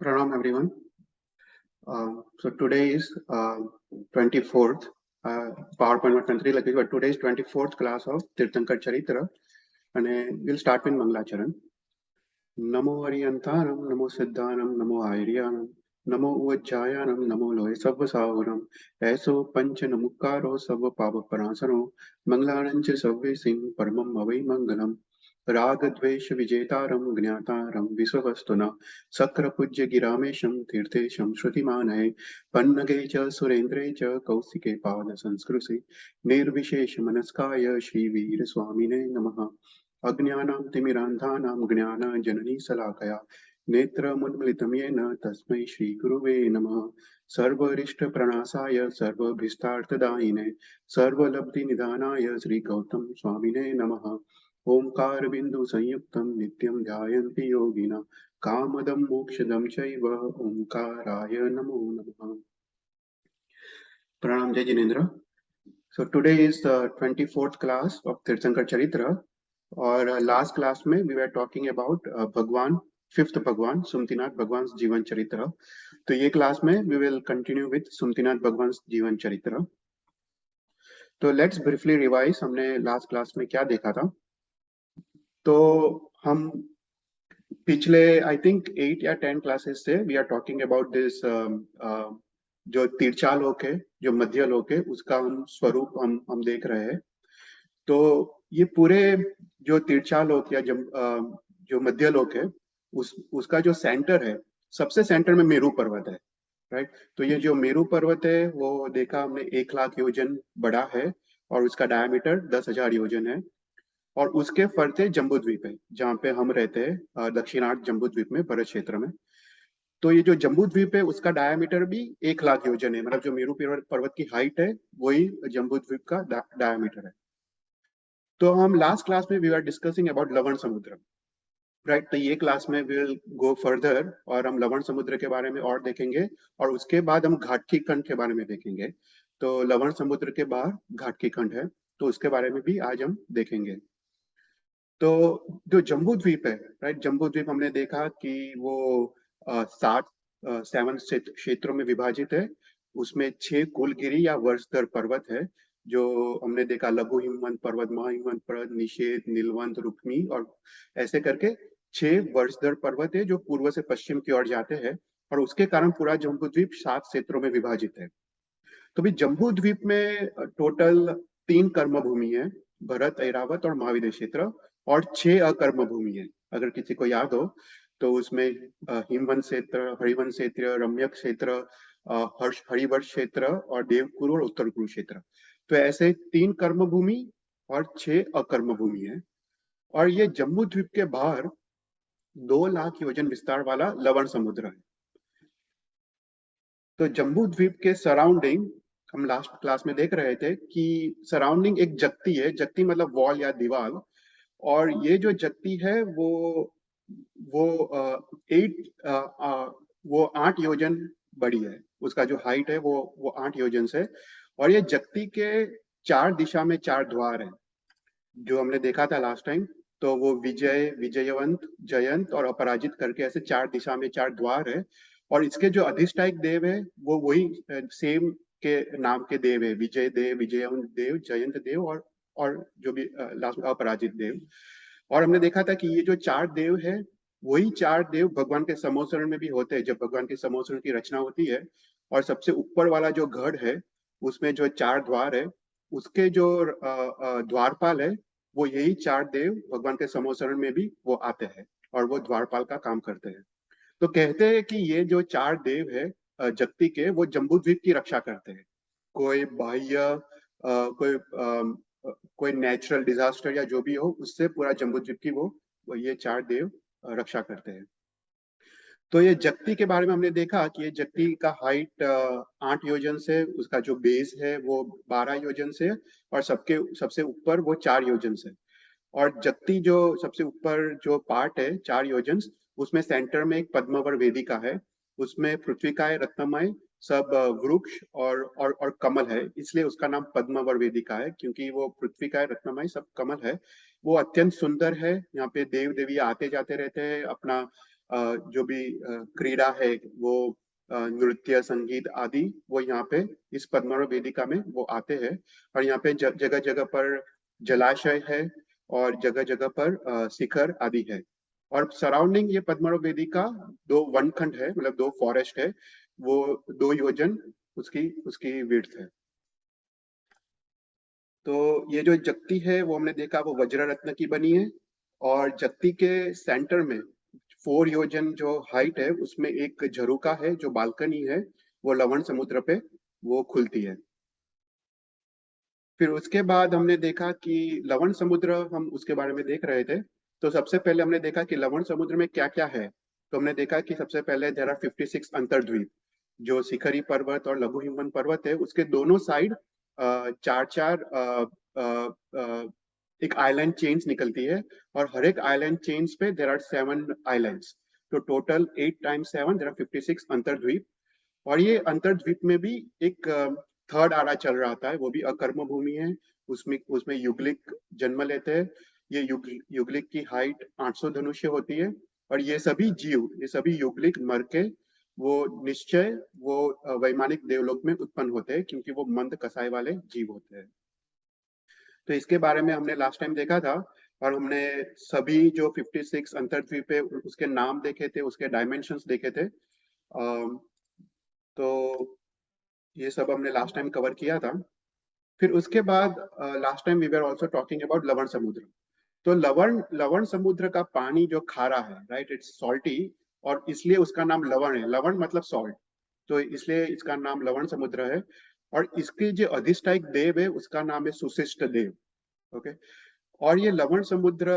Pranam everyone. So today is 24th, PowerPoint country like but today is 24th class of Tirthankar Charitra and we'll start with Mangalacharan. Namo Ariyantaram, Namo Siddhanam, Namo Airyanam, Namo Uvajjayanam, Namo Loe Sabva Sahuram, Eso Pancha Namukaro Sabva Pava Parasano, Mangalanancha Sabve Singh Paramam Avai Mangalam. राग द्वेष विजेतारं ज्ञातारं विश्ववस्तुना सक्र पूज्य गिरामेशं तीर्थेशं श्रुतिमानये पन्नगे च सुरेन्द्रे च कौशिके पाद संस्कृति निर्विशेष मनस्काय श्रीवीर स्वामिने नमः। अज्ञानां तिमिरान्धानां ज्ञानाञ्जननी शलाकया नेत्रमुन्मिलितं येन तस्मै श्रीगुरुवे नमः। सर्वरिष्टप्रणाशाय सर्वभीष्टार्थदायिने सर्वलब्धिनिधानाय श्रीगौतम स्वामिने नमः। ओंकार बिंदु संयुक्तम नित्यं ध्यायन्ति योगिना कामदं मोक्षदं चैव ओंकाराय नमो नमः। Pranam Jai Jinendra. So today is the 24th class of Tirthankar Charitra और last class में we were talking about भगवान fifth भगवान सुमतिनाथ भगवान जीवन चरित्र। तो ये क्लास में we will continue with Sumatinath भगवान जीवन चरित्र। तो let's briefly revise हमने last class में क्या देखा था। तो हम पिछले आई थिंक 8 या 10 क्लासेस से we are talking about this जो तीर्चालोक है जो मध्यलोक है उसका हम स्वरूप हम देख रहे हैं। तो ये पूरे जो तीर्चालोक या जो मध्यलोक है उसका जो सेंटर है सबसे सेंटर में मेरू पर्वत है, राइट। तो ये जो मेरू पर्वत है वो देखा हमने 1 लाख योजन बड़ा है और उसका डायमीटर 10,000 योजन है और उसके फरते जम्बूद्वीप है जहाँ पे हम रहते हैं दक्षिणार्ध जम्बूद्वीप में भरत क्षेत्र में। तो ये जो जम्बूद्वीप है उसका डायमीटर भी 1 लाख योजन है, मतलब जो मेरू पर्वत की हाइट है वही जम्बूद्वीप का डायमीटर है। तो हम लास्ट क्लास में we are discussing about Lavan समुद्र, राइट। तो ये क्लास में वी विल गो फर्दर और हम लवण समुद्र के बारे में और देखेंगे और उसके बाद हम घाटकी खंड के बारे में देखेंगे। तो लवण समुद्र के बाद घाटकी खंड है तो उसके बारे में भी आज हम देखेंगे। तो जो जम्बूद्वीप है, राइट, जम्बूद्वीप हमने देखा कि वो 7 क्षेत्रों में विभाजित है। उसमें 6 कुलगिरी या वर्षधर पर्वत है जो हमने देखा, लघु हिमवंत पर्वत, महाहिमवंत पर्वत, निषेध, नीलवंत, रुक्मी और ऐसे करके 6 वर्षधर पर्वत है जो पूर्व से पश्चिम की ओर जाते हैं और उसके कारण पूरा जम्बूद्वीप 7 क्षेत्रों में विभाजित है। तो भी जम्बूद्वीप में टोटल 3 कर्म भूमि है, भरत, ऐरावत और महाविद्य क्षेत्र, और 6 अकर्म भूमि है। अगर किसी को याद हो तो उसमें हिमवंत क्षेत्र, हरिवंश क्षेत्र, रम्यक क्षेत्र, हरिवर्ष क्षेत्र और देवकुरु और उत्तर कुरु क्षेत्र। तो ऐसे 3 कर्म भूमि और 6 अकर्म भूमि है। और ये जम्बूद्वीप के बाहर 2 लाख योजन विस्तार वाला लवण समुद्र है। तो जम्बूद्वीप के सराउंडिंग हम लास्ट क्लास में देख रहे थे कि सराउंडिंग एक जगती है, जगती मतलब वॉल या दीवार, और ये जो जगती है वो 8 योजन बड़ी है। उसका जो हाइट है वो 8 योजन से, और ये जगती के 4 दिशा में 4 द्वार है जो हमने देखा था लास्ट टाइम। तो वो विजय, विजयवंत, जयंत और अपराजित करके ऐसे 4 दिशा में 4 द्वार है। और इसके जो अधिष्ठायक देव है वो वही सेम के नाम के देव है, विजय देव, विजयवंत देव, जयंत देव और जो भी लास्ट में अपराजित देव। और हमने देखा था कि ये जो 4 देव है वही 4 देव भगवान के समोसरण में भी होते हैं जब भगवान के समोसरण की रचना होती है। और सबसे ऊपर वाला जो गढ़ है उसमें जो 4 द्वार है उसके जो द्वारपाल है वो यही 4 देव भगवान के समोसरण में भी वो आते हैं और वो द्वारपाल का काम करते हैं। तो कहते हैं कि ये जो 4 देव है जगती के, वो जम्बूद्वीप की रक्षा करते हैं। कोई बाह्य कोई नेचुरल डिजास्टर या जो भी हो उससे पूरा जम्बूद्वीप की वो ये 4 देव रक्षा करते हैं। तो ये जगती के बारे में हमने देखा कि ये जगती का हाइट 8 योजन से, उसका जो बेस है वो 12 योजन से, और सबसे ऊपर वो 4 योजन से। और जगती जो सबसे ऊपर जो पार्ट है 4 योजन, उसमें सेंटर में एक पद्मवर वेदिका है। उसमें पृथ्वीकाय, रत्नमय सब वृक्ष और कमल है, इसलिए उसका नाम पद्मवर वेदिका है, क्योंकि वो पृथ्वीकाय, रत्नमय सब कमल है। वो अत्यंत सुंदर है। यहाँ पे देव देवी आते जाते रहते हैं, अपना जो भी क्रीड़ा है, वो नृत्य, संगीत आदि, वो यहाँ पे इस पद्मावत वेदिका में वो आते हैं। और यहाँ पे जगह जगह पर जलाशय है और जगह जगह पर शिखर आदि है। और सराउंडिंग ये पद्मावत वेदिका दो वनखंड है, मतलब दो फॉरेस्ट है, वो 2 योजन उसकी उसकी विड्थ है। तो ये जो जगती है वो हमने देखा वो वज्र रत्न की बनी है, और जगती के सेंटर में 4 योजन जो हाइट है उसमें एक झरोका है, जो बालकनी है, वो लवण समुद्र पे वो खुलती है। फिर उसके बाद हमने देखा कि लवण समुद्र, हम उसके बारे में देख रहे थे। तो सबसे पहले हमने देखा कि लवण समुद्र में क्या क्या है। तो हमने देखा कि सबसे पहले देयर आर 56 अंतर्द्वीप, जो शिखरी पर्वत और लघु हिमवंत पर्वत है उसके दोनों साइड चार चार एक आइलैंड चेन्स निकलती है, और हर एक आइलैंड चेन्स पे देर आर 7 आइलैंड्स। तो टोटल 8 × 7 देर आर 56 अंतर्द्वीप। और ये अंतर्द्वीप में भी एक थर्ड आरा चल रहा था, वो भी अकर्म भूमि है। उसमें उसमें युगलिक जन्म लेते हैं। ये युगलिक की हाइट 800 धनुष्य होती है। और ये सभी जीव, ये सभी युगलिक मर के वो निश्चय वो वैमानिक देवलोक में उत्पन्न होते हैं, क्योंकि वो मंद कसाई वाले जीव होते हैं। तो इसके बारे में हमने लास्ट टाइम देखा था, और हमने सभी जो 56 अंतर्द्वीप है उसके नाम देखे थे, उसके डायमेंशंस देखे थे। तो ये सब हमने लास्ट टाइम कवर किया था। फिर उसके बाद last time we were also talking about Lavan Samudra. तो लवण लवण समुद्र का पानी जो खारा है, राइट, इट्स सॉल्टी, और इसलिए उसका नाम लवण है। लवण मतलब सॉल्ट, तो इसलिए इसका नाम लवण समुद्र है। और इसके जो अधिष्ठायक देव है उसका नाम है सुशिष्ट देव। ओके। और ये लवण समुद्र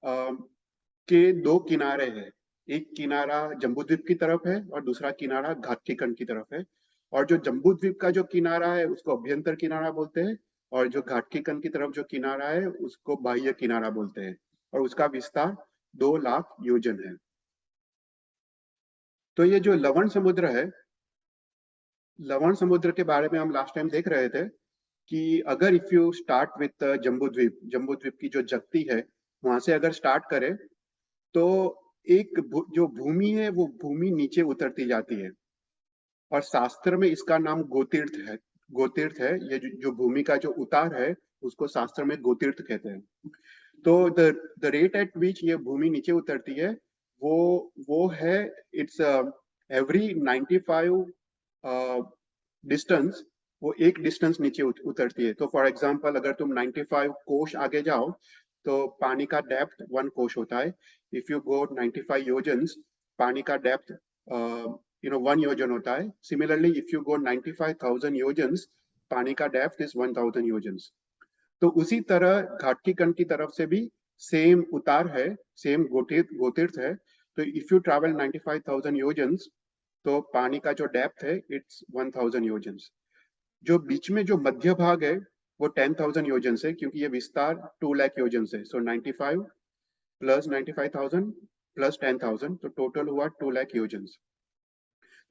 के 2 किनारे हैं। एक किनारा जम्बूद्वीप की तरफ है और दूसरा किनारा घाटकीकंड की तरफ है। और जो जम्बूद्वीप का जो किनारा है उसको अभ्यंतर किनारा बोलते हैं, और जो घाटकीकंड की तरफ जो किनारा है उसको बाह्य किनारा बोलते हैं। और उसका विस्तार 2 लाख योजन है। तो ये जो लवण समुद्र है, लवण समुद्र के बारे में हम लास्ट टाइम देख रहे थे कि अगर if you start with Jambudvipa, Jambudvipa की जो जगती है वहां से अगर स्टार्ट करें, तो एक जो भूमि है वो भूमि नीचे उतरती जाती है। और शास्त्र में इसका नाम गोतीर्थ है। गोतीर्थ है ये जो भूमि का जो उतार है उसको शास्त्र में गोतीर्थ कहते हैं। तो द रेट एट विच ये भूमि नीचे उतरती है वो है, इट्स एवरी 95 डिस्टेंस, वो एक डिस्टेंस नीचे उतरती है। तो फॉर एग्जांपल अगर तुम 95 कोश आगे जाओ तो पानी का डेप्थ 1 कोश होता है। इफ यू गो 95 योजन्स, पानी का डेप्थ 1 योजन होता है। सिमिलरली इफ यू गो 95,000 योजन्स, पानी का डेप्थ इज 1,000 योजन्स। तो उसी तरह घाटकीकंड की तरफ से भी सेम उतार है, सेम गोतीर्थ है। तो इफ यू ट्रैवल 95,000 योजन्स, तो पानी का जो डेप्थ है इट्स 1,000 योजन्स। जो बीच में जो मध्य भाग है वो 10,000 योजन है, क्योंकि ये विस्तार 2 लाख योजन है। सो 95 प्लस 95,000 प्लस 10,000, तो टोटल हुआ 2 लाख योजन।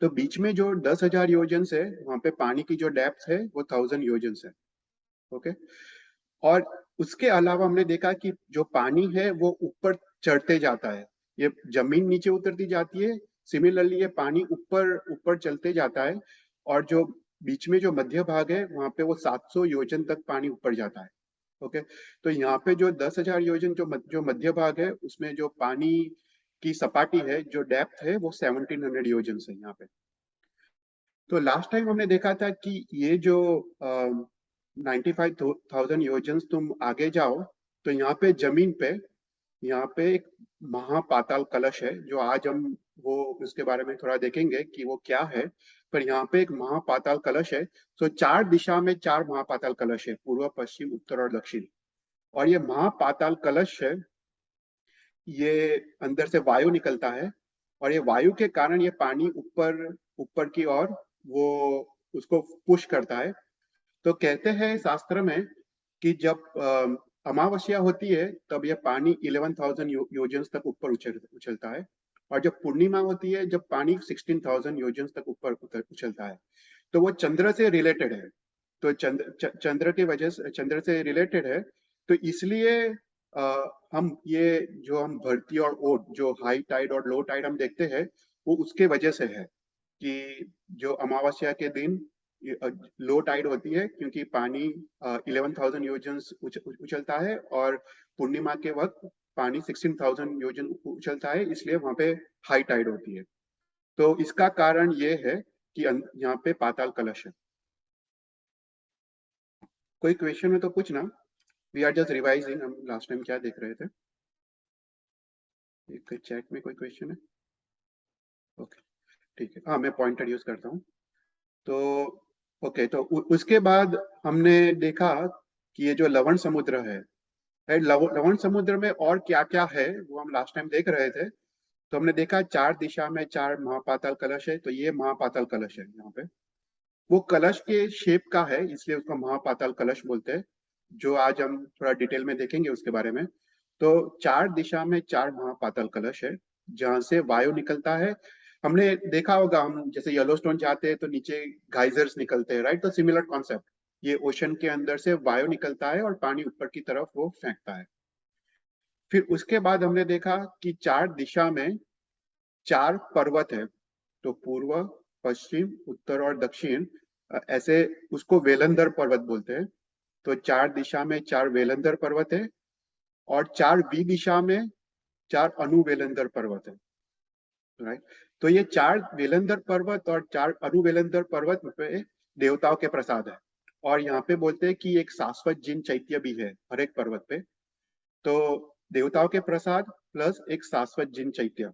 तो बीच में जो 10,000 योजन है वहां पे पानी की जो डेप्थ है वो 1,000 योजन है। ओके। और उसके अलावा हमने देखा कि जो पानी है वो ऊपर चढ़ते जाता है, ये जमीन नीचे उतरती जाती है। सिमिलरली ये पानी ऊपर ऊपर चलते जाता है। और जो बीच में जो मध्य भाग है वहां पे वो 700 योजन तक पानी ऊपर जाता है। ओके। तो यहाँ पे जो 10,000 योजन जो मध्य भाग है उसमें जो पानी की सपाटी है, जो डेप्थ है, वो 1700 योजन है यहाँ पे। तो लास्ट टाइम हमने देखा था कि ये जो 95,000 योजन तुम आगे जाओ, तो यहाँ पे जमीन पे, यहाँ पे एक महापाताल कलश है, जो आज हम वो उसके बारे में थोड़ा देखेंगे कि वो क्या है। पर यहाँ पे एक महापाताल कलश है। तो 4 दिशा में 4 महापाताल कलश है, पूर्व, पश्चिम, उत्तर और दक्षिण। और ये महापाताल कलश है, ये अंदर से वायु निकलता है, और ये वायु के कारण ये पानी ऊपर ऊपर की ओर वो उसको पुश करता है। तो कहते हैं शास्त्र में कि जब अमावस्या होती है तब यह पानी 11,000 योजन तक ऊपर उछलता है। और जब पूर्णिमा होती है जब पानी 16,000 योजन तक ऊपर उछलता है। तो वो चंद्र से रिलेटेड है। तो चंद्र की वजह से, चंद्र से रिलेटेड है, तो इसलिए हम ये जो हम भर्ती और ओट, जो हाई टाइड और लो टाइड हम देखते हैं, वो उसके वजह से है कि जो अमावस्या के दिन लो टाइड होती है क्योंकि पानी 11,000 योजन उछलता है, और पूर्णिमा के वक्त पानी 16,000 योजन उछलता है, इसलिए वहां पे हाई टाइड होती है। तो इसका कारण ये है कि यहाँ पे पाताल कलश है। कोई क्वेश्चन है तो पूछना। वी आर जस्ट रिवाइजिंग, हम लास्ट टाइम क्या देख रहे थे। एक चैट में कोई क्वेश्चन है? ओके, ठीक है। हाँ, मैं पॉइंटर यूज करता हूँ। तो ओके, तो उसके बाद हमने देखा कि ये जो लवण समुद्र है, लवण समुद्र में और क्या क्या है वो हम लास्ट टाइम देख रहे थे। तो हमने देखा 4 दिशा में 4 महापाताल कलश है, तो ये महापाताल कलश है यहाँ पे। वो कलश के शेप का है, इसलिए उसको महापाताल कलश बोलते हैं, जो आज हम थोड़ा डिटेल में देखेंगे उसके बारे में। तो 4 दिशा में 4 महापाताल कलश है जहां से वायु निकलता है। हमने देखा होगा, हम जैसे येलोस्टोन जाते हैं तो नीचे गाइजर्स निकलते हैं, राइट? तो सिमिलर कॉन्सेप्ट, ये ओशन के अंदर से वायु निकलता है और पानी ऊपर की तरफ वो फेंकता है। फिर उसके बाद हमने देखा कि 4 दिशा में 4 पर्वत है, तो पूर्व, पश्चिम, उत्तर और दक्षिण, ऐसे उसको वेलंदर पर्वत बोलते हैं। तो 4 दिशा में 4 वेलंदर पर्वत है, और 4 दिशा में 4 अनुवेलंदर पर्वत है, राइट? तो ये 4 वेलंदर पर्वत और 4 अनुवेलंदर पर्वत पे देवताओं के प्रसाद है। और यहाँ पे बोलते हैं कि एक शाश्वत जिन चैत्य भी है हर एक पर्वत पे। तो देवताओं के प्रसाद प्लस एक शाश्वत जिन चैत्य,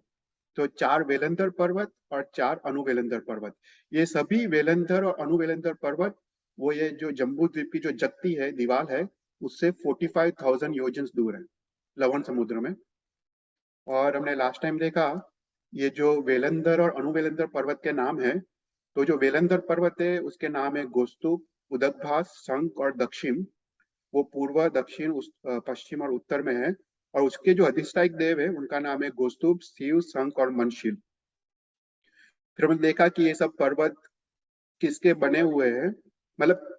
तो 4 वेलंदर पर्वत और 4 अनुवेलंदर पर्वत। ये सभी वेलंदर और अनुवेलंदर पर्वत, वो ये जो जम्बू द्वीप की जो जत्ती है, दीवार है, उससे 45,000 योजन दूर है, लवण समुद्र में। और हमने लास्ट टाइम देखा ये जो वेलंदर और अनुवेलंदर पर्वत के नाम है, तो जो वेलंदर पर्वत है उसके नाम है गोस्तुप, उदकभास, शंख और दक्षिण। वो पूर्व, दक्षिण, पश्चिम और उत्तर में है। और उसके जो अधिष्ठायक देव है उनका नाम है गोस्तुप, शिव, शंख और मनशील। फिर हमने देखा कि ये सब पर्वत किसके बने हुए हैं, मतलब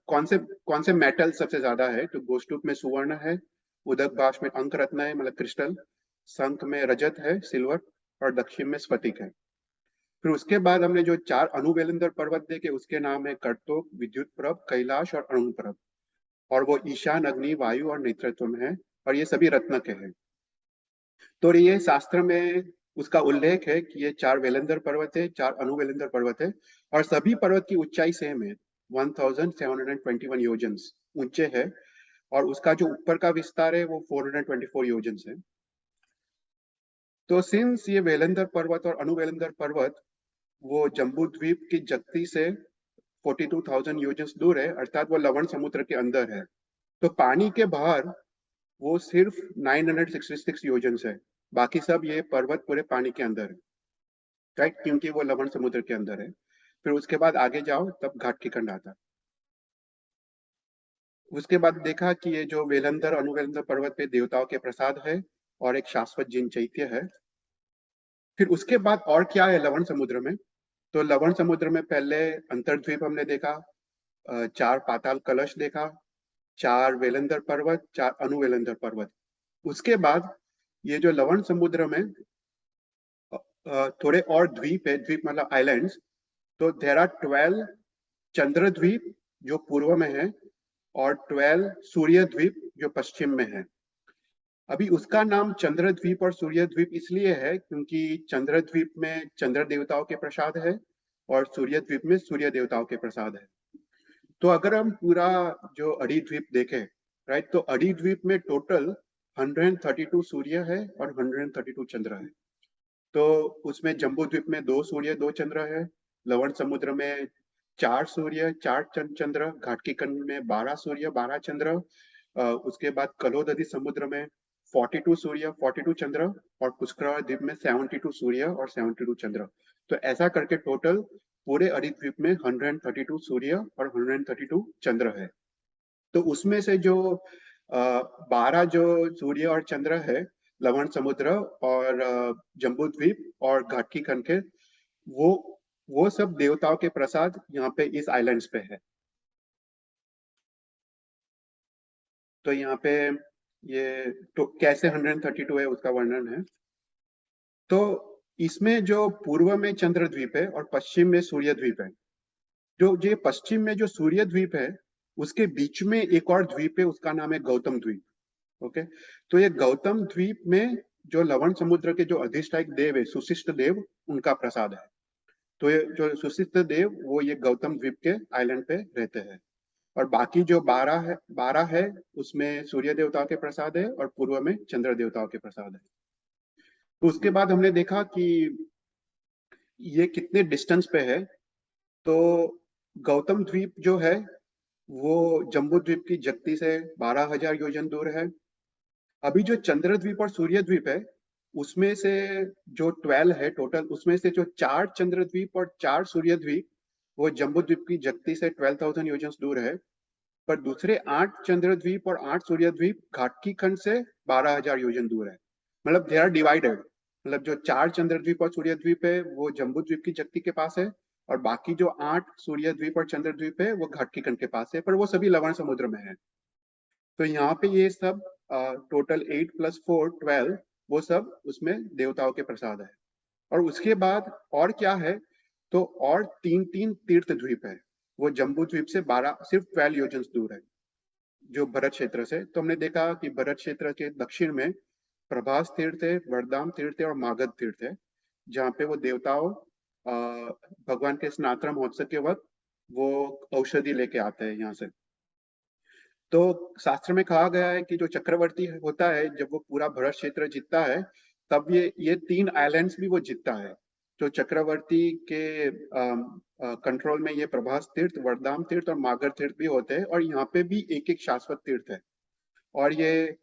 कौन से मेटल सबसे ज्यादा है। तो गोस्तुप में सुवर्ण है, उदकभास में अंक रत्न है मतलब क्रिस्टल, शंख में रजत है सिल्वर, और दक्षिण में स्फटिक है। फिर उसके बाद हमने जो 4 अनुवेलंदर पर्वत देखे उसके नाम है कर्तोक, विद्युत प्रभ, कैलाश और अरुण प्रभ। और वो ईशान, अग्नि, वायु और नेतृत्व में है, और ये सभी रत्न के हैं। तो ये शास्त्र में उसका उल्लेख है कि ये 4 वेलंदर पर्वत है, 4 अनुवेलंदर पर्वत है, और सभी पर्वत की ऊंचाई सेम है, 1721 योजन ऊंचे है। और उसका जो ऊपर का विस्तार है वो 424 योजन है। तो सिंस ये वेलंदर पर्वत और अनुवेलंदर पर्वत वो जम्बू द्वीप की जगती से 42,000 योजन दूर है, अर्थात वो लवण समुद्र के अंदर है। तो पानी के बाहर वो सिर्फ 966 योजन है, बाकी सब ये पर्वत पूरे पानी के अंदर है, राइट? क्योंकि वो लवण समुद्र के अंदर है। फिर उसके बाद आगे जाओ तब घाट की खंड आता है। उसके बाद देखा कि ये जो वेलंदर अनुवेलंदर पर्वत पे देवताओं के प्रसाद है और एक शाश्वत जिन चैत्य है। फिर उसके बाद और क्या है लवण समुद्र में? तो लवण समुद्र में पहले अंतर्द्वीप हमने देखा, 4 पाताल कलश देखा, 4 वेलंदर पर्वत, 4 अनुवेलंदर पर्वत। उसके बाद ये जो लवण समुद्र में थोड़े और द्वीप है, द्वीप मतलब आइलैंड्स। तो देर आर 12 चंद्र द्वीप जो पूर्व में है, और 12 सूर्य द्वीप जो पश्चिम में है। अभी उसका नाम चंद्र द्वीप और सूर्य द्वीप इसलिए है क्योंकि चंद्र द्वीप में चंद्र देवताओं के प्रसाद है, और सूर्य द्वीप में सूर्य देवताओं के प्रसाद है। तो अगर हम पूरा जो अड़ी द्वीप देखें, राइट, तो अड़ी द्वीप में टोटल 132 सूर्य है और 132 चंद्र है। तो उसमें जम्बू द्वीप में 2 सूर्य 2 चंद्र है, लवण समुद्र में 4 सूर्य 4 चंद्र, घाटकी कंड में 12 सूर्य 12 चंद्र, उसके बाद कलोदधि समुद्र में 42 सूर्य 42 चंद्र, और पुष्कर द्वीप में 72 सूर्य और 72 चंद्र। तो ऐसा करके टोटल पूरे अरित द्वीप में 132 सूर्य और 132 चंद्र है। तो उसमें से जो 12 जो सूर्य और चंद्र है लवण समुद्र और जम्बू द्वीप और घाटकी खंड के, वो वो सब देवताओं के प्रसाद यहाँ पे इस आइलैंड्स पे है। तो यहाँ पे ये तो कैसे 132 है उसका वर्णन है। तो इसमें जो पूर्व में चंद्रद्वीप है और पश्चिम में सूर्य द्वीप है। जो ये पश्चिम में जो सूर्य द्वीप है उसके बीच में एक और द्वीप है, उसका नाम है गौतम द्वीप। ओके, तो ये गौतम द्वीप में जो लवण समुद्र के जो अधिष्ठायक देव है, सुशिष्ट देव, उनका प्रसाद है। तो ये जो सुशिष्ट देव वो ये गौतम द्वीप के आइलैंड पे रहते हैं। और बाकी जो 12 है उसमें सूर्य देवता के प्रसाद है और पूर्व में चंद्र देवताओं के प्रसाद है। तो उसके बाद हमने देखा कि ये कितने डिस्टेंस पे है। तो गौतम द्वीप जो है वो जम्बू द्वीप की जगती से 12,000 योजन दूर है। अभी जो चंद्र द्वीप और सूर्य द्वीप है उसमें से जो 12 है टोटल, उसमें से जो 4 चंद्र द्वीप और 4 सूर्य द्वीप वो जम्बू द्वीप की जगती से 12,000 योजन दूर है। पर दूसरे 8 चंद्र द्वीप और 8 सूर्य द्वीप घाटकी खंड से 12,000 योजन दूर है। मतलब दे आर डिवाइडेड। मतलब जो 4 चंद्र द्वीप और सूर्य द्वीप है वो जम्बू द्वीप की जगती के पास है, और बाकी जो 8 सूर्य द्वीप और चंद्र द्वीप है वो घाटकी खंड के पास है, पर वो सभी लवण समुद्र में है। तो यहाँ पे ये सब टोटल 8 + 4 12, वो सब उसमें देवताओं के प्रसाद है। और उसके बाद और क्या है, तो और 3-3 तीर्थ द्वीप है। वो जम्बू द्वीप से 12 सिर्फ 12 योजन दूर है जो भरत क्षेत्र से। तो हमने देखा कि भरत क्षेत्र के दक्षिण में प्रभास तीर्थ है, वरदाम तीर्थ है और मागध तीर्थ है, जहाँ पे वो देवताओं भगवान के स्नातन महोत्सव के वक्त वो औषधि लेके आते हैं यहाँ से। तो शास्त्र में कहा गया है कि जो चक्रवर्ती होता है जब वो पूरा भरत क्षेत्र जीतता है तब ये 3 आइलैंड्स भी वो जीतता है। जो चक्रवर्ती के कंट्रोल में ये प्रभास तीर्थ, वरदाम तीर्थ और मागर तीर्थ भी होते हैं, और यहाँ पे भी एक एक शाश्वत तीर्थ है। और ये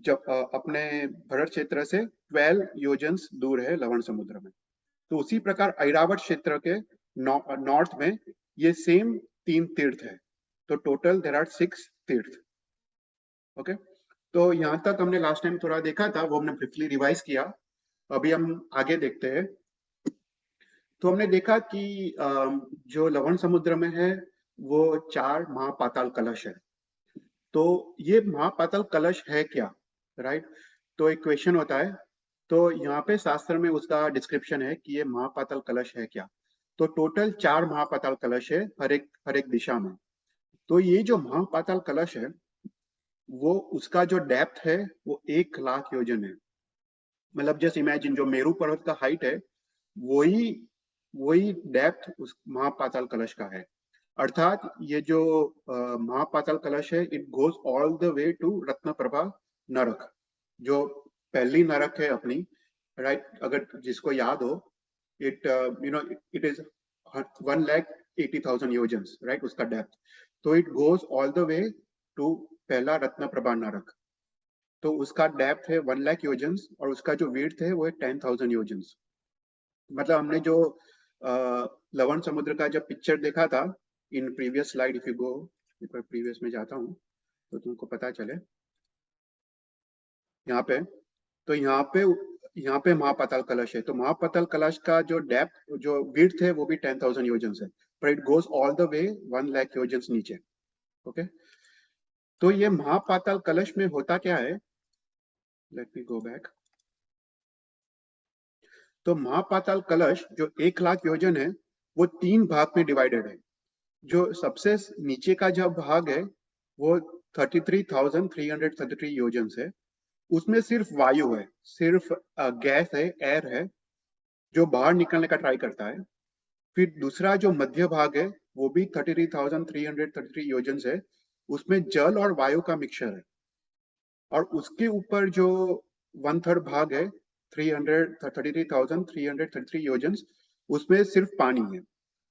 जब अपने भरत क्षेत्र से 12 योजन दूर है लवण समुद्र में। तो उसी प्रकार ऐरावत क्षेत्र के नॉर्थ में ये सेम 3 तीर्थ है। तो टोटल देर आर 6 तीर्थ। ओके, तो यहाँ तक हमने लास्ट टाइम थोड़ा देखा था, वो हमने ब्रीफली रिवाइज किया। अभी हम आगे देखते हैं। तो हमने देखा कि जो लवण समुद्र में है वो 4 महापाताल कलश है। तो ये महापाताल कलश है क्या, राइट? तो एक क्वेश्चन होता है। तो यहाँ पे शास्त्र में उसका डिस्क्रिप्शन है कि ये महापाताल कलश है क्या। तो टोटल 4 महापाताल कलश है हर एक दिशा में। तो ये जो महापाताल कलश है वो उसका जो डेप्थ है वो 1,00,000 योजन है। मतलब जस्ट इमेजिन जो मेरू पर्वत का हाइट है वही वही डेप्थ उस महापाताल कलश का है। अर्थात ये जो महापाताल कलश है it goes all the way to Ratnaprabha नरक, जो पहली नरक है अपनी, राइट? अगर जिसको याद हो, इट इट इज 1,80,000 योजन, राइट, उसका डेप्थ। तो it goes all the way to पहला रत्नप्रभा नरक। तो उसका डेप्थ है 1,00,000 योजन और उसका जो विड्थ है वो है 10,000 योजन। मतलब हमने जो लवण समुद्र का जब पिक्चर देखा था in previous slide, if you go, previous में जाता हूँ तो तुमको पता चले यहाँ पे। तो यहाँ पे महापाताल कलश है। तो महापाताल कलश का जो डेप्थ जो विड्थ है वो भी 10,000 योजन है, पर इट गोज ऑल द वे 1,00,000 योजन नीचे। ओके, तो ये महापाताल कलश में होता क्या है, लेट मी गो बैक। तो महापाताल कलश जो 1,00,000 योजन है वो 3 भाग में डिवाइडेड है। जो सबसे नीचे का जो भाग है वो 33,333 योजन है। उसमें सिर्फ वायु है, सिर्फ गैस है, एयर है जो बाहर निकलने का ट्राई करता है। फिर दूसरा जो मध्य भाग है वो भी 33,333 योजन है, उसमें जल और वायु का मिक्सचर है। और उसके ऊपर जो 1/3 भाग है 33,333 योजन, उसमें सिर्फ पानी है।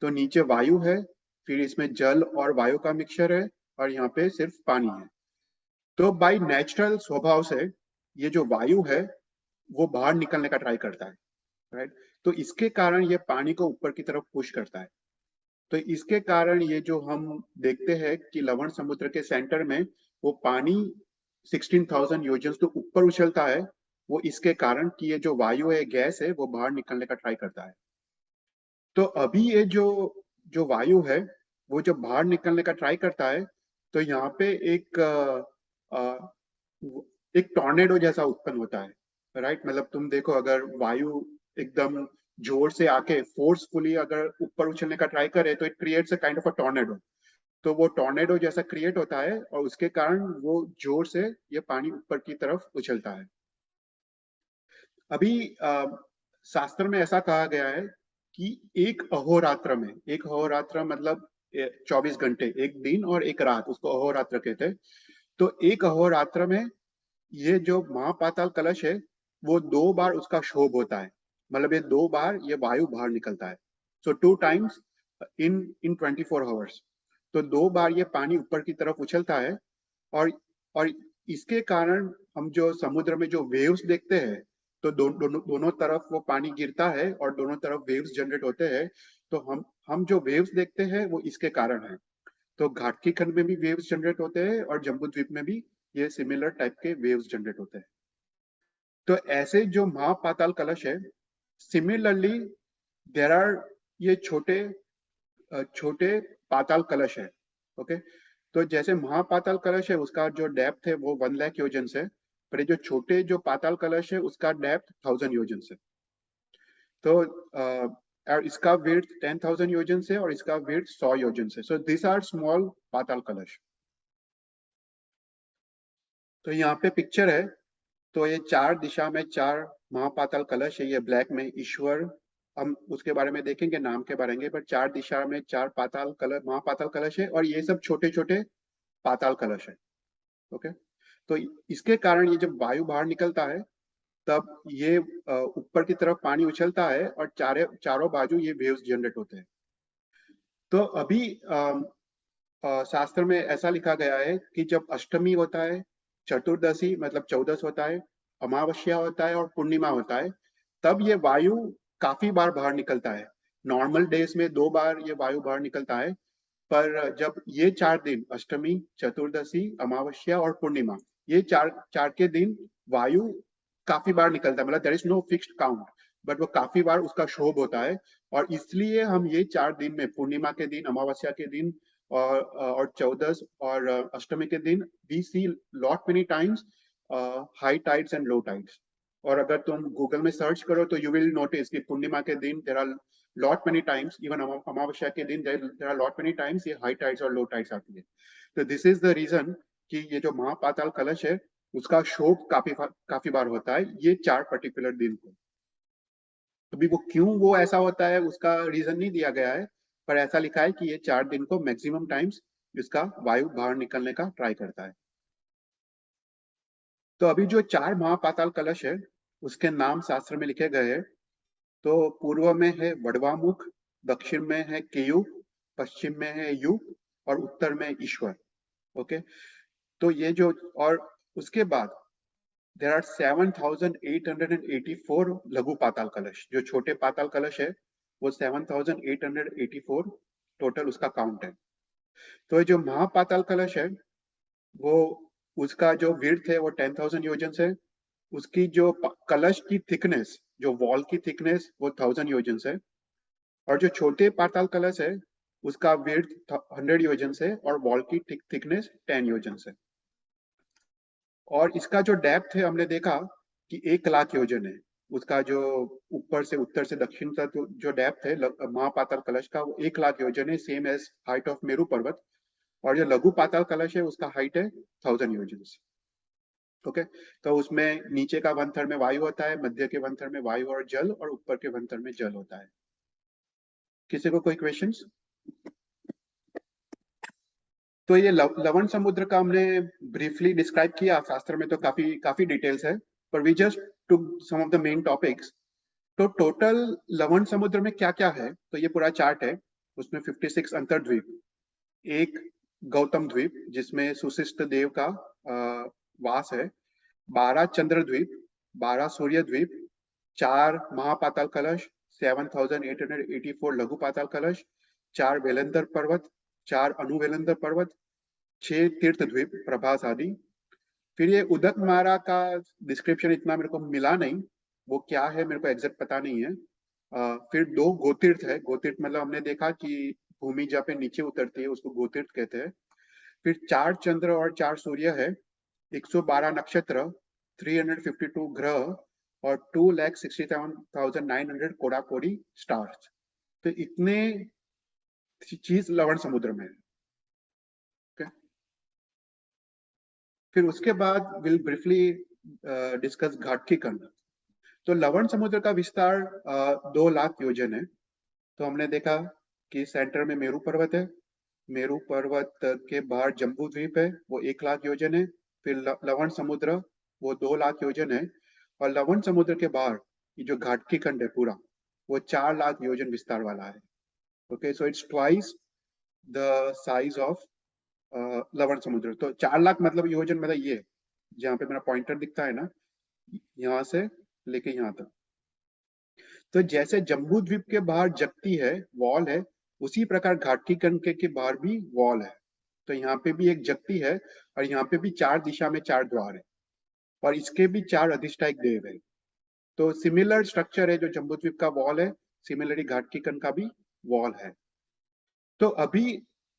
तो नीचे वायु है, फिर इसमें जल और वायु का मिक्सचर है, और यहाँ पे सिर्फ पानी है। तो बाय नेचुरल स्वभाव से ये जो वायु है वो बाहर निकलने का ट्राई करता है, राइट? तो इसके कारण ये पानी को ऊपर की तरफ पुश करता है। तो इसके कारण ये जो हम देखते हैं कि लवण समुद्र के सेंटर में वो पानी 16,000 योजन तो ऊपर उछलता है, वो इसके कारण कि ये जो वायु है, गैस है, वो बाहर निकलने का ट्राई करता है। तो अभी ये जो जो वायु है वो जब बाहर निकलने का ट्राई करता है तो यहाँ पे एक एक टॉर्नेडो जैसा उत्पन्न होता है, राइट। मतलब तुम देखो, अगर वायु एकदम जोर से आके फोर्सफुली अगर ऊपर उछलने का ट्राई करे तो it creates a kind of a tornado. तो वो टॉर्नेडो जैसा क्रिएट होता है और उसके कारण वो जोर से ये पानी ऊपर की तरफ उछलता है। अभी शास्त्र में ऐसा कहा गया है कि एक अहोरात्र मतलब 24 घंटे, एक दिन और एक रात, उसको अहोरात्र कहते हैं। तो एक अहोरात्र में ये जो महापाताल कलश है वो 2 बार उसका क्षोभ होता है। मतलब ये 2 बार ये वायु बाहर निकलता है। सो 2 टाइम्स इन 24 आवर्स। तो 2 बार ये पानी ऊपर की तरफ उछलता है। और और इसके कारण हम जो समुद्र में जो वेव्स देखते हैं, तो दोनों तरफ वो पानी गिरता है और दोनों तरफ वेव्स जनरेट होते हैं। तो हम जो वेव्स देखते हैं वो इसके कारण है। तो घाटकी खंड में भी वेव्स जनरेट होते हैं और जम्बू द्वीप में भी ये सिमिलर टाइप के वेव्स जनरेट होते हैं। तो ऐसे जो महापाताल कलश है, सिमिलरली देर आर ये छोटे छोटे पाताल कलश है। ओके। तो जैसे महापाताल कलश है उसका जो डेप्थ है वो 1 लाख योजन से, पर ये जो छोटे जो पाताल कलश है उसका डेप्थ 1000 योजन से। तो और इसका विड्थ 10,000 योजन से और इसका विड्थ 100 योजन से। सो दिस आर स्मॉल पाताल कलश। तो यहाँ पे पिक्चर है। तो ये 4 दिशा में 4 महापाताल कलश है। ये ब्लैक में ईश्वर, हम उसके बारे में देखेंगे, नाम के बारे में, पर 4 दिशा में 4 पाताल कलश, महापाताल कलश है और ये सब छोटे छोटे पाताल कलश है। ओके। तो इसके कारण ये जब वायु बाहर निकलता है तब ये ऊपर की तरफ पानी उछलता है और चारों बाजू ये वेव्स जनरेट होते हैं। तो अभी शास्त्र में ऐसा लिखा गया है कि जब अष्टमी होता है, चतुर्दशी मतलब 14 होता है, अमावस्या होता है और पूर्णिमा होता है, तब ये वायु काफी बार बाहर निकलता है। नॉर्मल डेज में 2 बार ये वायु बाहर निकलता है। पर जब ये 4 दिन, अष्टमी, चतुर्दशी, अमावस्या और पूर्णिमा, ये चार चार के दिन वायु काफी बार निकलता है। मतलब there is no fixed count, but वो काफी बार उसका क्षोभ होता है। और इसलिए हम ये 4 दिन में, पूर्णिमा के दिन, अमावस्या के दिन और 14 और अष्टमी के दिन, we see lot many times high tides and low tides. और अगर तुम गूगल में सर्च करो तो यू विल नोटिस कि पूर्णिमा के दिन there are lot many times, even अमावस्या के दिन there are lot many times ये हाई टाइड्स और लो टाइड्स आती है। तो दिस इज द रीजन कि ये जो महापाताल कलश है उसका क्षोभ काफी बार होता है ये 4 पर्टिकुलर दिन को। अभी वो क्यों वो ऐसा होता है उसका रीजन नहीं दिया गया है, पर ऐसा लिखा है कि ये 4 दिन को मैक्सिमम टाइम्स इसका वायु बाहर निकलने का ट्राई करता है। तो अभी जो 4 महापाताल कलश है उसके नाम शास्त्र में लिखे गए हैं। तो पूर्व में है वडवामुख, दक्षिण में है केयु, पश्चिम में है यु और उत्तर में ईश्वर। ओके। तो ये जो, और उसके बाद देर आर 7,884 लघु पाताल कलश। जो छोटे पाताल कलश है वो 7,884 टोटल उसका काउंट है। तो ये जो महापाताल कलश है वो, उसका जो विड्थ है वो 10,000 योजन है। उसकी जो कलश की थिकनेस, जो वॉल की थिकनेस वो 1,000 योजन है। और जो छोटे पाताल कलश है उसका विड्थ 100 योजन है और वॉल की थिकनेस 10 योजन है। और इसका जो डेप्थ है हमने देखा कि 1 लाख योजन है। उसका जो ऊपर से उत्तर से दक्षिण तक जो डेप्थ है महापाताल कलश का वो 1 लाख योजन है, same as height of Meru पर्वत। और जो लघु पाताल कलश है उसका हाइट है 1,000 योजन। ओके। तो उसमें नीचे का 1/3 में वायु होता है, मध्य के 1/3 में वायु और जल, और ऊपर के 1/3 में जल होता है। किसी को कोई क्वेश्चंस? तो ये लवण समुद्र का हमने ब्रीफली डिस्क्राइब किया। शास्त्र में तो काफी काफी डिटेल्स है, पर we just took some of the main topics. तो टोटल लवण समुद्र में क्या क्या है, तो ये पूरा चार्ट है। उसमें 56 अंतर्द्वीप, एक गौतम द्वीप जिसमें सुशिष्ट देव का वास है, 12 चंद्र द्वीप, 12 सूर्य द्वीप, 4 महापाताल कलश, 7,884 लघु पाताल कलश, 4 वेलंदर पर्वत, 4 अनुवेलंदर पर्वत, 6 तीर्थ द्वीप, प्रभास आदि। फिर ये उदक मारा का डिस्क्रिप्शन इतना मेरे को मिला नहीं, वो क्या है मेरे को एग्जैक्ट पता नहीं है। फिर 2 गोतीर्थ है। गोतीर्थ मतलब हमने देखा कि भूमि जहाँ पे नीचे उतरती है उसको गोतीर्थ कहते हैं। फिर 4 चंद्र और 4 सूर्य है। 112 नक्षत्र, 352 ग्रह और 2,67,900 कोडाकोडी स्टार्स। तो इतने चीज लवण समुद्र में है। okay? फिर उसके बाद विल ब्रीफली डिस्कस घाटकी खंड। तो लवण समुद्र का विस्तार 2 लाख योजन है। तो हमने देखा कि सेंटर में मेरू पर्वत है, मेरू पर्वत के बाहर जम्बू द्वीप है, वो 1 लाख योजन है। फिर लवण समुद्र, वो 2 लाख योजन है। और लवण समुद्र के बाहर ये जो घाटकी खंड है पूरा, वो 4 लाख योजन विस्तार वाला है। Okay, so it's twice the size of लवण समुद्र। तो 4 लाख मतलब योजन, मतलब ये जहाँ पे मेरा पॉइंटर दिखता है ना, यहाँ से लेके यहाँ तक। तो जैसे जम्बू द्वीप के बाहर जगती है, वॉल है, उसी प्रकार घाटकी खंड के बाहर भी वॉल है। तो यहाँ पे भी एक जगती है और यहाँ पे भी 4 दिशा में 4 द्वार है और इसके भी 4 अधिष्ठायक देव है। तो सिमिलर स्ट्रक्चर है जो जम्बू द्वीप का वॉल है, सिमिलरली घाटकी खंड का भी वॉल है। तो अभी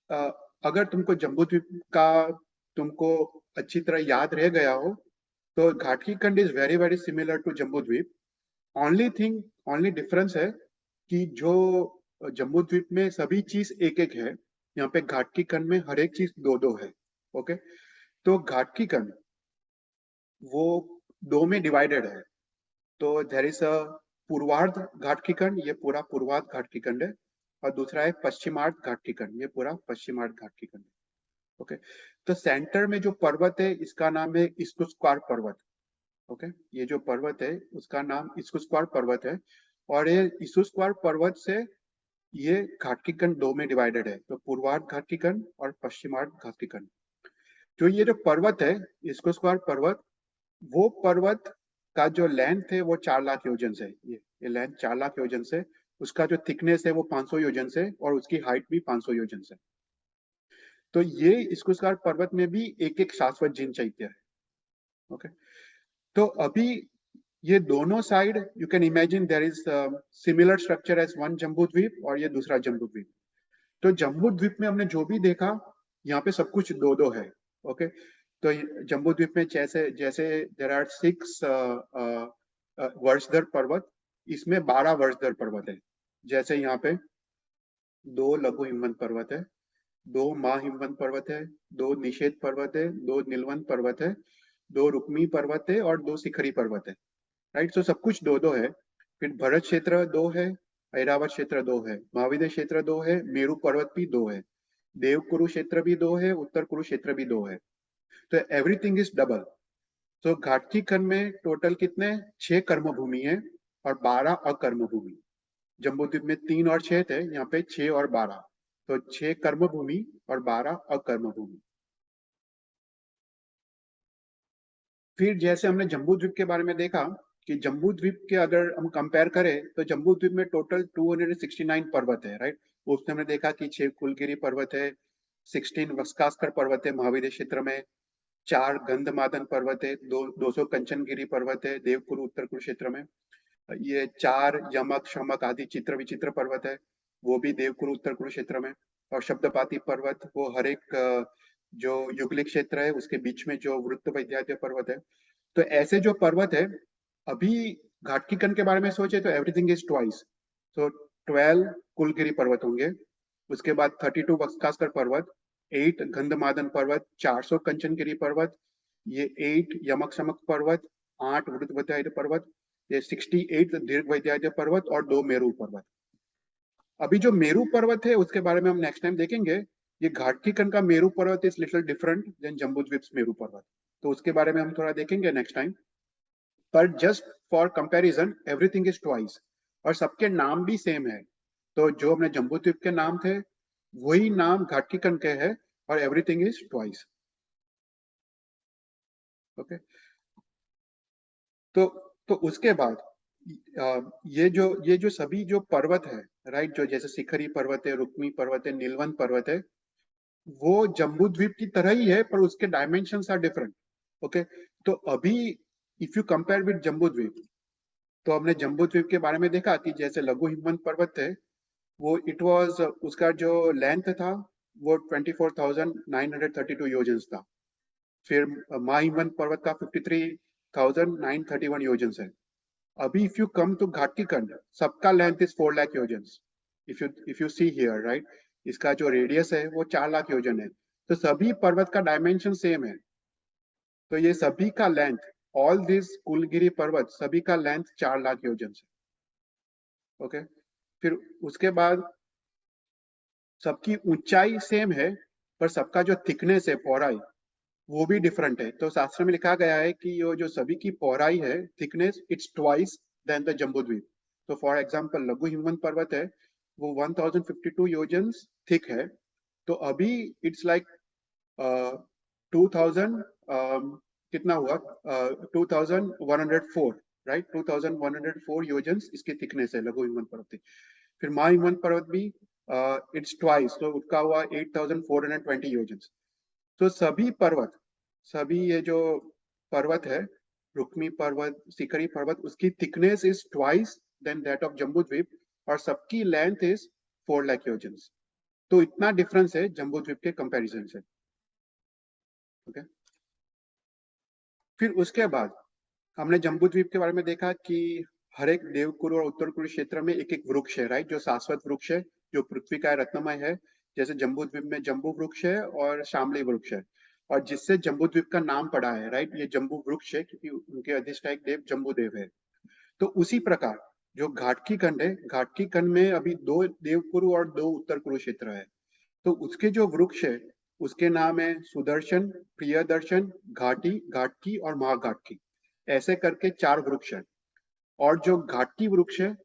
अगर तुमको जम्बू द्वीप का तुमको अच्छी तरह याद रह गया हो, तो Ghatki Khand is very very similar to Jambu Dweep. Only difference है कि जो जम्बू द्वीप में सभी चीज एक एक है, यहाँ पे घाटकी खंड में हर एक चीज दो दो है। ओके, तो घाटकी खंड वो 2 में डिवाइडेड है। तो देयर इज अ पूर्वार्ध घाटकी खंड, ये पूरा पूर्वार्ध घाटकी खंड है, और दूसरा है पश्चिमार्ध घाटकी खंड, ये पूरा पश्चिमार्ध घाटकी खंड है। ओके, तो सेंटर में जो पर्वत है इसका नाम है इस्कुस्क्वार पर्वत। ओके, ये जो पर्वत है उसका नाम इस्कुस्क्वार पर्वत है, और ये इस्कुस्क्वार पर्वत से ये घाटकी खंड 2 में डिवाइडेड है। तो पूर्वार्ध घाटकी खंड और पश्चिमार्ध घाटकी खंड। जो ये जो पर्वत है इस्कुस्क्वार पर्वत, वो पर्वत का जो लेंथ है वो 4 लाख योजन से, ये लेंथ 4 लाख योजन से, उसका जो थिकनेस है वो 500 योजन से, और उसकी हाइट भी 500 योजन से। तो ये इस्कुस्क्वार पर्वत में भी एक एक शाश्वत जिन चैत्य है। ओके, तो अभी ये दोनों side you can imagine there is similar structure as one Jambudvipa और ये दूसरा जम्बू द्वीप। तो जम्बू द्वीप में हमने जो भी देखा, यहाँ पे सब कुछ दो दो है। ओके, तो जम्बू द्वीप में जैसे जैसे देर आर 6 वर्षधर पर्वत, इसमें 12 वर्षधर पर्वत है। जैसे यहाँ पे 2 लघु हिमवंत पर्वत है, 2 महाहिमवंत पर्वत है, 2 निषेध पर्वत है, 2 नीलवंत पर्वत है, 2 रुक्मी पर्वत है और 2 शिखरी पर्वत है। राइट, सो सब कुछ दो दो है। फिर भरत क्षेत्र 2 है, ऐरावत क्षेत्र 2 है, महाविद्य क्षेत्र 2 है, मेरू पर्वत भी 2 है, देव कुरुक्षेत्र भी 2 है, उत्तर कुरुक्षेत्र भी 2 है। तो एवरीथिंग इज डबल। तो घाटकी खंड में टोटल कितने 6 कर्म भूमि है और 12 अकर्म भूमि। जम्बूद्वीप में 3 और 6 थे, यहाँ पे 6 और 12, तो 6 कर्म भूमि और 12 अकर्म भूमि। फिर जैसे हमने जम्बू द्वीप के बारे में देखा कि जम्बू द्वीप के अगर हम कंपेयर करें तो जम्बू द्वीप में टोटल 269 पर्वत है। राइट, उसमें हमने देखा कि 6 कुलगिरी पर्वत है, 16 वस्कास्कर पर्वत है महावीर क्षेत्र में, 4 गंधमादन पर्वत है, 200 कंचनगिरी पर्वत है देवकुरु उत्तर कुरुक्षेत्र में, ये 4 यमक शमक आदि चित्र विचित्र पर्वत है, वो भी देवकुरु उत्तर कुरुक्षेत्र में, और शब्दपाती पर्वत वो हर एक जो युगलिक क्षेत्र है उसके बीच में जो वृत्त वैद्याद्य पर्वत है। तो ऐसे जो पर्वत है, अभी घाटकी खंड के बारे में सोचे तो एवरीथिंग इज ट्वाइस। तो 12 कुलगिरी पर्वत होंगे, उसके बाद 32 वस्कास्कर पर्वत, 8 गंधमादन पर्वत, 400 कंचनगिरी पर्वत, ये 8 यमक शमक पर्वत, 8 वृत्त वैद्याद्य पर्वत, ये 68 दीर्घ वैद्याद्य पर्वत और 2 मेरू पर्वत। अभी जो मेरू पर्वत है उसके बारे में हम नेक्स्ट टाइम देखेंगे। ये घाटकी खंड का मेरू पर्वत is little different than Jambudvipa Meru पर्वत, तो उसके बारे में हम थोड़ा देखेंगे नेक्स्ट टाइम। पर just for comparison everything is twice, और सबके नाम भी सेम है। तो जो हमने जम्बू द्वीप के नाम थे वही नाम घाटकी खंड के है, और एवरीथिंग इज ट्वाइस। ओके, तो उसके बाद ये जो सभी जो पर्वत है, राइट, जो जैसे शिखरी पर्वत है, रुक्मी पर्वत है, नीलवंत पर्वत है, वो जम्बू द्वीप की तरह ही है पर उसके डायमेंशंस आर डिफरेंट। ओके, तो अभी if you compare with Jambudvipa, तो हमने जम्बू द्वीप के बारे में देखा कि जैसे लघु हिमवंत पर्वत थे, वो इट वाज उसका जो लेंथ था वो 24,932 योजन था, फिर महाहिमवंत पर्वत का 53,931 योजन है। अभी इफ यू कम टू घाटी खंड, सबका लेंथ इज 4 लाख योजन। If you see here, right, इसका जो रेडियस है वो 4 लाख योजन है। तो सभी पर्वत का डायमेंशन सेम है। तो ये सभी का लेंथ, ऑल दिस कुलगिरी पर्वत सभी का लेंथ 4 लाख योजन है। ओके, फिर उसके बाद सबकी ऊंचाई सेम है, पर सबका जो थिकनेस है, पौड़ाई, वो भी डिफरेंट है। तो शास्त्र में लिखा गया है कि ये जो सभी की पौड़ाई है, thickness, it's twice than the Jambudvipa. तो फॉर एग्जांपल लघु हिमवंत पर्वत है, वो 1052 योजन थिक है। तो अभी इट्स लाइक 2000 कितना हुआ, 2104, राइट, 2104 योजन इसकी थिकनेस है लघु हिमवंत पर्वत की। फिर महाहिमवंत पर्वत भी इट्स ट्वाइस, तो उसका हुआ 8420 योजन। तो सभी पर्वत, सभी ये जो पर्वत है, रुक्मी पर्वत, शिखरी पर्वत, उसकी thickness is twice than that of Jambudvipa, और सबकी लेंथ इज 4 लाख योजन। तो इतना डिफरेंस है जम्बूद्वीप के कंपैरिजन से। ओके, फिर उसके बाद हमने जम्बूद्वीप के बारे में देखा कि हर एक देवकुरु और उत्तर कुरु क्षेत्र में एक एक वृक्ष है, राइट, जो शाश्वत वृक्ष है, जो पृथ्वी का रत्नमय है। जैसे जम्बूद्वीप में जम्बू वृक्ष है और शामली वृक्ष है, और जिससे जम्बूद्वीप का नाम पड़ा है, राइट, ये जम्बू वृक्ष है क्योंकि उनके अधिष्ठायक देव जम्बू देव है। तो उसी प्रकार जो घाटकी खंड है, घाटकी खंड में अभी 2 देवकुरु और 2 उत्तर कुरु क्षेत्र है। तो उसके जो वृक्ष है, उसके नाम है सुदर्शन, प्रियदर्शन, घाटी, घाटकी और महाघाटकी। ऐसे करके 4 वृक्ष है। और जो घाटकी वृक्ष है,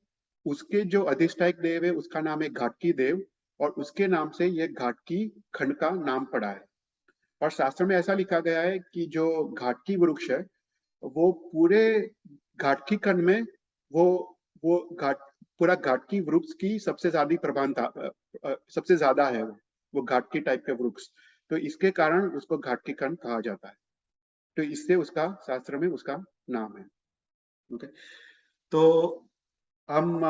उसके जो अधिष्ठायक देव है, उसका नाम है घाटकी देव, और उसके नाम से ये घाटकी खंड का नाम पड़ा है। और शास्त्र में ऐसा लिखा गया है कि जो घाटकी वृक्ष है, वो पूरे घाटकी खंड में, वो वो घाट पूरा घाटकी वृक्ष की सबसे ज्यादा प्रधानता, सबसे ज्यादा है वो घाटकी टाइप के वृक्ष। तो इसके कारण उसको घाटकी खंड कहा जाता है। तो इससे उसका शास्त्र में उसका नाम है। ओके, तो हम